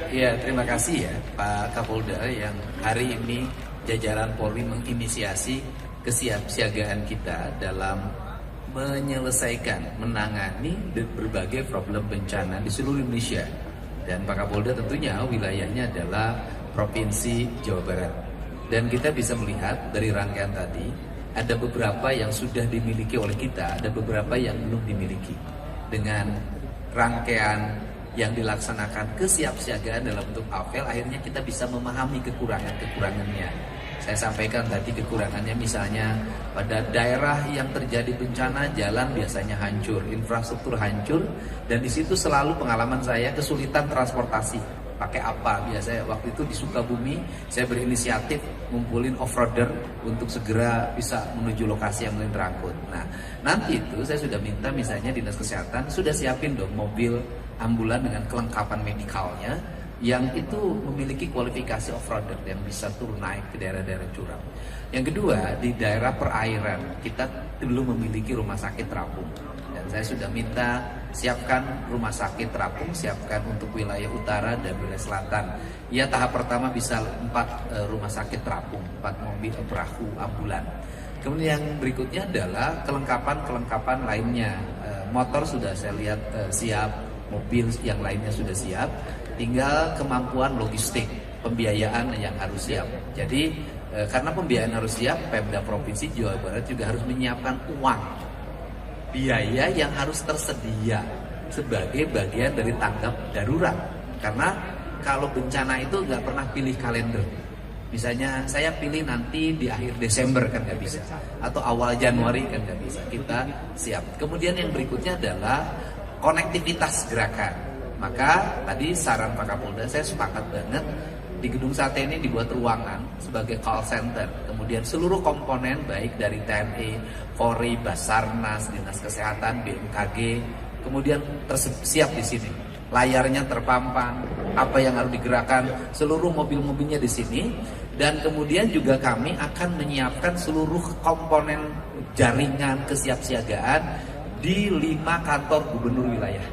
Ya, terima kasih ya Pak Kapolda yang hari ini jajaran Polri menginisiasi kesiapsiagaan kita dalam menyelesaikan, menangani berbagai problem bencana di seluruh Indonesia. Dan Pak Kapolda tentunya wilayahnya adalah Provinsi Jawa Barat. Dan kita bisa melihat dari rangkaian tadi, ada beberapa yang sudah dimiliki oleh kita, ada beberapa yang belum dimiliki. Dengan rangkaian yang dilaksanakan kesiapsiagaan dalam bentuk apel, akhirnya kita bisa memahami kekurangan-kekurangannya. Saya sampaikan tadi kekurangannya misalnya pada daerah yang terjadi bencana, jalan biasanya hancur, infrastruktur hancur, dan di situ selalu pengalaman saya kesulitan transportasi. Pakai apa? Biasanya waktu itu di Sukabumi saya berinisiatif ngumpulin off-roader untuk segera bisa menuju lokasi yang paling terangkut. Nah, nanti itu saya sudah minta misalnya Dinas Kesehatan sudah siapin dong mobil ambulan dengan kelengkapan medikalnya yang itu memiliki kualifikasi off-roader yang bisa turun naik ke daerah-daerah curam. Yang kedua, di daerah perairan kita belum memiliki rumah sakit terapung. Dan saya sudah minta siapkan rumah sakit terapung, siapkan untuk wilayah utara dan wilayah selatan. Ya, tahap pertama bisa 4 rumah sakit terapung, 4 mobil perahu ambulan. Kemudian yang berikutnya adalah kelengkapan lainnya. Motor sudah saya lihat siap, mobil yang lainnya sudah siap, tinggal kemampuan logistik, pembiayaan yang harus siap. Jadi karena pembiayaan harus siap, Pemda Provinsi Jawa Barat juga harus menyiapkan uang, biaya yang harus tersedia sebagai bagian dari tanggap darurat. Karena kalau bencana itu nggak pernah pilih kalender. Misalnya saya pilih nanti di akhir Desember kan nggak bisa, atau awal Januari kan nggak bisa. Kita siap. Kemudian yang berikutnya adalah konektivitas gerakan. Maka tadi saran Pak Kapolda, saya sepakat banget di Gedung Sate ini dibuat ruangan sebagai call center. Kemudian seluruh komponen baik dari TNI, Polri, Basarnas, Dinas Kesehatan, BMKG, kemudian siap di sini. Layarnya terpampang, apa yang harus digerakkan, seluruh mobil-mobilnya di sini. Dan kemudian juga kami akan menyiapkan seluruh komponen jaringan kesiapsiagaan di 5 kantor gubernur wilayah.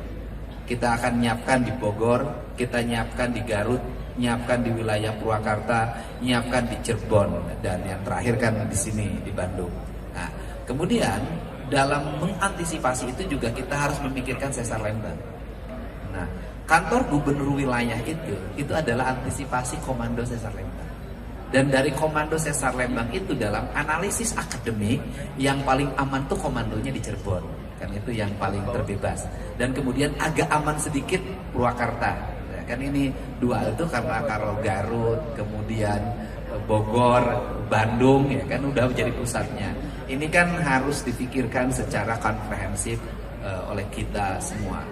Kita akan nyiapkan di Bogor, kita nyiapkan di Garut, nyiapkan di wilayah Purwakarta, nyiapkan di Cirebon, dan yang terakhir kan di sini di Bandung. Nah, kemudian dalam mengantisipasi itu juga kita harus memikirkan sesar Lembang. Nah, kantor gubernur wilayah itu adalah antisipasi komando sesar Lembang. Dan dari komando sesar Lembang itu dalam analisis akademik yang paling aman tuh komandonya di Cirebon, kan itu yang paling terbebas. Dan kemudian agak aman sedikit Purwakarta, ya, kan ini 2 itu karena kalau Garut, kemudian Bogor, Bandung ya kan udah menjadi pusatnya. Ini kan harus dipikirkan secara komprehensif oleh kita semua.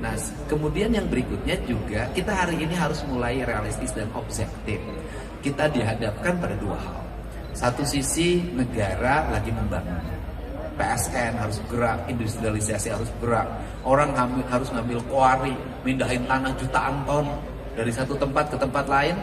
Nah, kemudian yang berikutnya juga kita hari ini harus mulai realistis dan objektif. Kita dihadapkan pada 2 hal. Satu sisi negara lagi membangun, PSN harus gerak, industrialisasi harus gerak, orang harus ngambil kuari, mindahin tanah jutaan ton dari satu tempat ke tempat lain,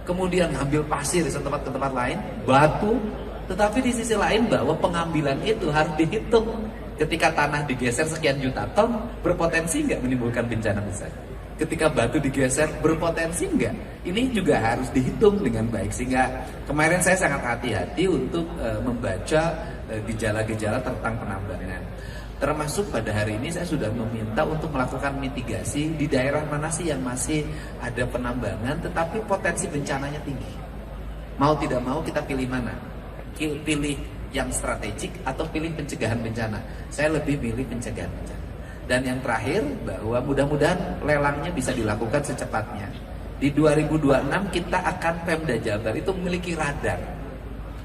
kemudian ngambil pasir dari satu tempat ke tempat lain, batu. Tetapi di sisi lain bahwa pengambilan itu harus dihitung. Ketika tanah digeser sekian juta ton, berpotensi nggak menimbulkan bencana besar? Ketika batu digeser, berpotensi enggak? Ini juga harus dihitung dengan baik. Sehingga kemarin saya sangat hati-hati untuk membaca gejala-gejala tentang penambangan. Termasuk pada hari ini saya sudah meminta untuk melakukan mitigasi di daerah mana sih yang masih ada penambangan tetapi potensi bencananya tinggi. Mau tidak mau kita pilih mana? Pilih yang strategik atau pilih pencegahan bencana? Saya lebih pilih pencegahan bencana. Dan yang terakhir bahwa mudah-mudahan lelangnya bisa dilakukan secepatnya. Di 2026 kita akan Pemda Jabar itu memiliki radar.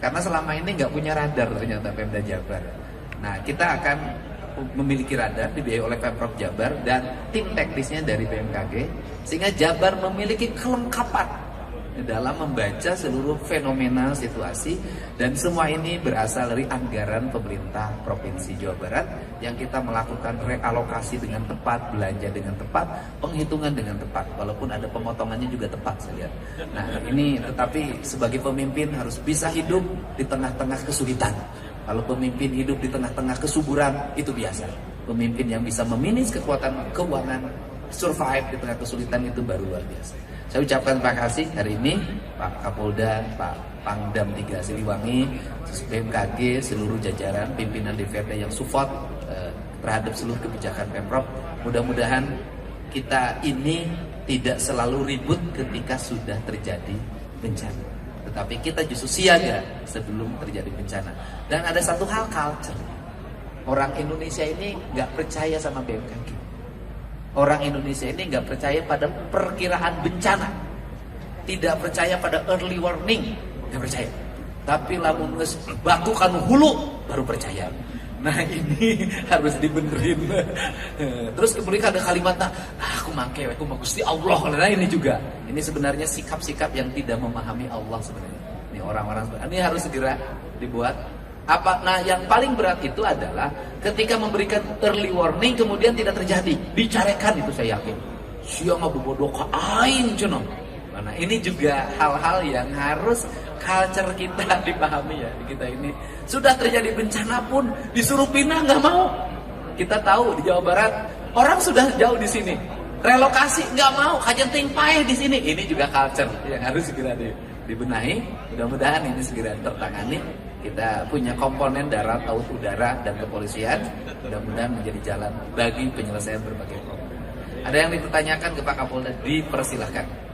Karena selama ini nggak punya radar ternyata Pemda Jabar. Nah, kita akan memiliki radar dibiayai oleh Pemprov Jabar dan tim teknisnya dari BMKG. Sehingga Jabar memiliki kelengkapan dalam membaca seluruh fenomena situasi, dan semua ini berasal dari anggaran pemerintah Provinsi Jawa Barat yang kita melakukan realokasi dengan tepat, belanja dengan tepat, penghitungan dengan tepat, walaupun ada pemotongannya juga tepat saya lihat. Nah, ini tetapi sebagai pemimpin harus bisa hidup di tengah-tengah kesulitan. Kalau pemimpin hidup di tengah-tengah kesuburan itu biasa. Pemimpin yang bisa memanage kekuatan keuangan survive di tengah kesulitan itu baru luar biasa. Saya ucapkan terima kasih hari ini Pak Kapolda, Pak Pangdam 3 Siliwangi, BMKG, seluruh jajaran pimpinan DPRD yang support terhadap seluruh kebijakan Pemprov. Mudah-mudahan kita ini tidak selalu ribut ketika sudah terjadi bencana, tetapi kita justru siaga sebelum terjadi bencana. Dan ada satu hal culture, orang Indonesia ini nggak percaya sama BMKG. Orang Indonesia ini nggak percaya pada perkiraan bencana, tidak percaya pada early warning, nggak percaya. Tapi lamun geus batu kanu hulu baru percaya. Nah ini harus dibenerin. Terus kemudian ada kalimatnya, aku mangke, aku mau Gusti Allah. Nah ini juga, ini sebenarnya sikap-sikap yang tidak memahami Allah sebenarnya. Ini orang-orang ini harus segera dibuat. Nah yang paling berat itu adalah ketika memberikan early warning kemudian tidak terjadi, dicarekan itu saya yakin. Siang bobodoh ka aing cenah. Nah ini juga hal-hal yang harus culture kita dipahami ya. Kita ini sudah terjadi bencana pun disuruh pindah nggak mau. Kita tahu di Jawa Barat orang sudah jauh di sini, relokasi nggak mau, kajenting paeh di sini. Ini juga culture yang harus segera dibenahi. Mudah-mudahan ini segera tertangani. Kita punya komponen darat, laut, udara, dan kepolisian. Mudah-mudahan menjadi jalan bagi penyelesaian berbagai problem. Ada yang dipertanyakan ke Pak Kapolda, dipersilahkan.